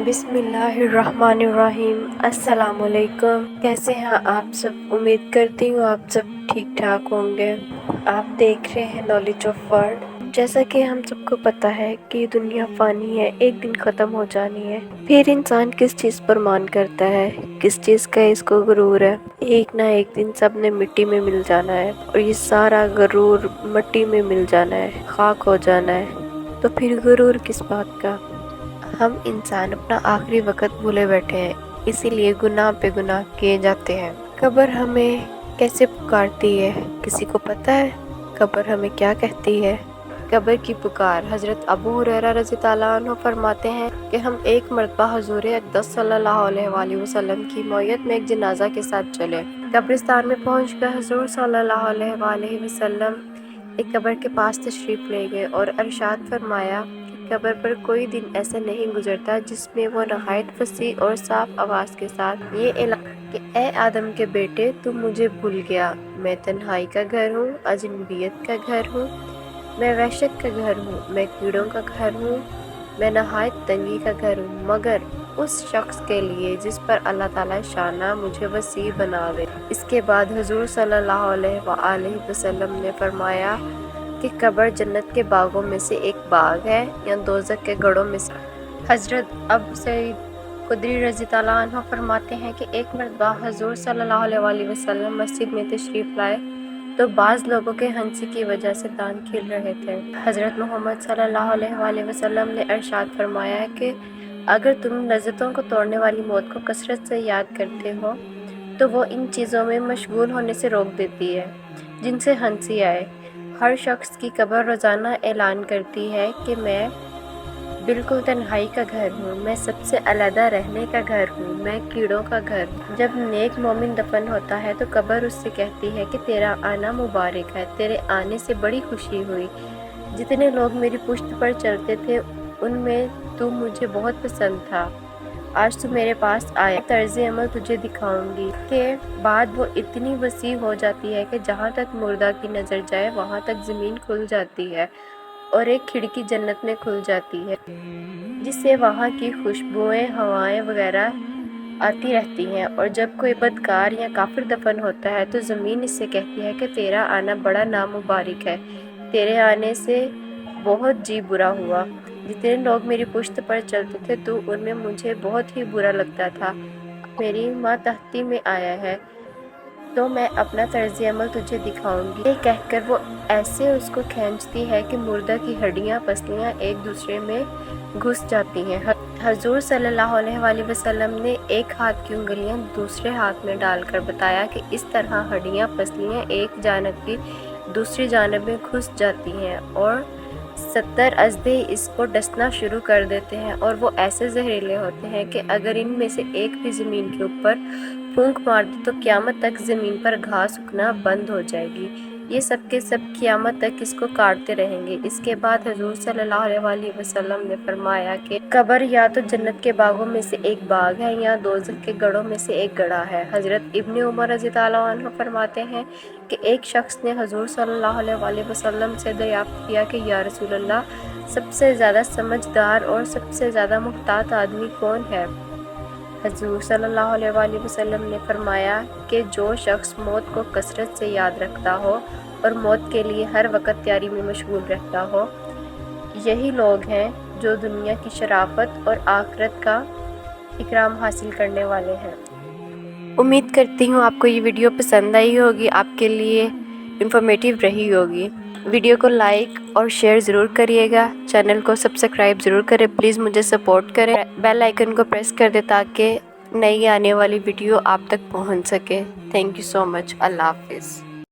بسم اللہ الرحمن الرحیم۔ السلام علیکم۔ کیسے ہیں آپ سب؟ امید کرتی ہوں آپ سب ٹھیک ٹھاک ہوں گے۔ آپ دیکھ رہے ہیں نالج آف ورڈ۔ جیسا کہ ہم سب کو پتہ ہے کہ یہ دنیا فانی ہے، ایک دن ختم ہو جانی ہے۔ پھر انسان کس چیز پر مان کرتا ہے، کس چیز کا اس کو غرور ہے؟ ایک نہ ایک دن سب نے مٹی میں مل جانا ہے، اور یہ سارا غرور مٹی میں مل جانا ہے، خاک ہو جانا ہے۔ تو پھر غرور کس بات کا؟ ہم انسان اپنا آخری وقت بھولے بیٹھے ہیں، اسی لیے گناہ پہ گناہ کیے جاتے ہیں۔ قبر ہمیں کیسے پکارتی ہے، کسی کو پتہ ہے؟ قبر ہمیں کیا کہتی ہے؟ قبر کی پکار۔ حضرت ابو ہریرہ رضی اللہ عنہ فرماتے ہیں کہ ہم ایک مرتبہ حضور اقدس صلی اللہ علیہ وآلہ وسلم کی معیت میں ایک جنازہ کے ساتھ چلے۔ قبرستان میں پہنچ کر حضور صلی اللہ علیہ وآلہ وسلم ایک قبر کے پاس تشریف لے گئے اور ارشاد فرمایا کہ قبر پر کوئی دن ایسا نہیں گزرتا جس میں وہ نہایت فصیح اور صاف آواز کے ساتھ یہ اعلان کہ اے آدم کے بیٹے، تو مجھے بھول گیا۔ میں تنہائی کا گھر ہوں، اجنبیت کا گھر ہوں، میں وحشت کا گھر ہوں، میں کیڑوں کا گھر ہوں، میں نہایت تنگی کا گھر ہوں، مگر اس شخص کے لیے جس پر اللہ تعالیٰ شانہ مجھے وسیع بناوے۔ اس کے بعد حضور صلی اللہ علیہ وآلہ وسلم نے فرمایا کہ قبر جنت کے باغوں میں سے ایک باغ ہے یا دوزخ کے گڑھوں میں سے۔ حضرت ابو سعید خدری رضی اللہ عنہ فرماتے ہیں کہ ایک مرتبہ حضور صلی اللہ علیہ وآلہ وسلم مسجد میں تشریف لائے تو بعض لوگوں کے ہنسی کی وجہ سے دان کھل رہے تھے۔ حضرت محمد صلی اللہ علیہ وآلہ وسلم نے ارشاد فرمایا ہے کہ اگر تم لذتوں کو توڑنے والی موت کو کثرت سے یاد کرتے ہو تو وہ ان چیزوں میں مشغول ہونے سے روک دیتی ہے جن سے ہنسی آئے۔ ہر شخص کی قبر روزانہ اعلان کرتی ہے کہ میں بالکل تنہائی کا گھر ہوں، میں سب سے علیحدہ رہنے کا گھر ہوں، میں کیڑوں کا گھر ہوں۔ جب نیک مومن دفن ہوتا ہے تو قبر اس سے کہتی ہے کہ تیرا آنا مبارک ہے، تیرے آنے سے بڑی خوشی ہوئی۔ جتنے لوگ میری پشت پر چلتے تھے ان میں تو مجھے بہت پسند تھا، آج تو میرے پاس آیا، طرز عمل تجھے دکھاؤں گی۔ کے بعد وہ اتنی وسیع ہو جاتی ہے کہ جہاں تک مردہ کی نظر جائے وہاں تک زمین کھل جاتی ہے اور ایک کھڑکی جنت میں کھل جاتی ہے جس سے وہاں کی خوشبوئیں، ہوائیں وغیرہ آتی رہتی ہیں، اور جب کوئی بدکار یا کافر دفن ہوتا ہے تو زمین اس سے کہتی ہے کہ تیرا آنا بڑا نامبارک ہے، تیرے آنے سے بہت جی برا ہوا۔ جتنے لوگ میری پشت پر چلتے تھے تو ان میں مجھے بہت ہی برا لگتا تھا، میری ماں تحتی میں آیا ہے تو میں اپنا طرز عمل تجھے دکھاؤں گی۔ یہ کہہ کر وہ ایسے اس کو کھینچتی ہے کہ مردہ کی ہڈیاں پسلیاں ایک دوسرے میں گھس جاتی ہیں۔ حضور صلی اللہ علیہ وآلہ وسلم نے ایک ہاتھ کی انگلیاں دوسرے ہاتھ میں ڈال کر بتایا کہ اس طرح ہڈیاں پسلیاں ایک جانب کی دوسری جانب میں گھس جاتی ہیں اور 70 اژدھے اس کو ڈسنا شروع کر دیتے ہیں، اور وہ ایسے زہریلے ہوتے ہیں کہ اگر ان میں سے ایک بھی زمین کے اوپر پھونک مار دے تو قیامت تک زمین پر گھاس اگنا بند ہو جائے گی۔ یہ سب کے سب قیامت تک اس کو کاٹتے رہیں گے۔ اس کے بعد حضور صلی اللہ علیہ وآلہ وسلم نے فرمایا کہ قبر یا تو جنت کے باغوں میں سے ایک باغ ہے یا دوزخ کے گڑھوں میں سے ایک گڑھا ہے۔ حضرت ابن عمر رضی اللہ عنہ فرماتے ہیں کہ ایک شخص نے حضور صلی اللہ علیہ وآلہ وسلم سے دریافت کیا کہ یا رسول اللہ، سب سے زیادہ سمجھدار اور سب سے زیادہ محتاط آدمی کون ہے؟ حضور صلی اللہ علیہ وآلہ وسلم نے فرمایا کہ جو شخص موت کو کثرت سے یاد رکھتا ہو اور موت کے لیے ہر وقت تیاری میں مشغول رہتا ہو، یہی لوگ ہیں جو دنیا کی شرافت اور آخرت کا اکرام حاصل کرنے والے ہیں۔ امید کرتی ہوں آپ کو یہ ویڈیو پسند آئی ہوگی، آپ کے لیے انفارمیٹیو رہی ہوگی۔ ویڈیو کو لائک اور شیئر ضرور کریے گا، چینل کو سبسکرائب ضرور کریں، پلیز مجھے سپورٹ کریں، بیل آئیکن کو پریس کر دیں تاکہ نئی آنے والی ویڈیو آپ تک پہنچ سکے۔ تھینک یو سو مچ۔ اللہ حافظ۔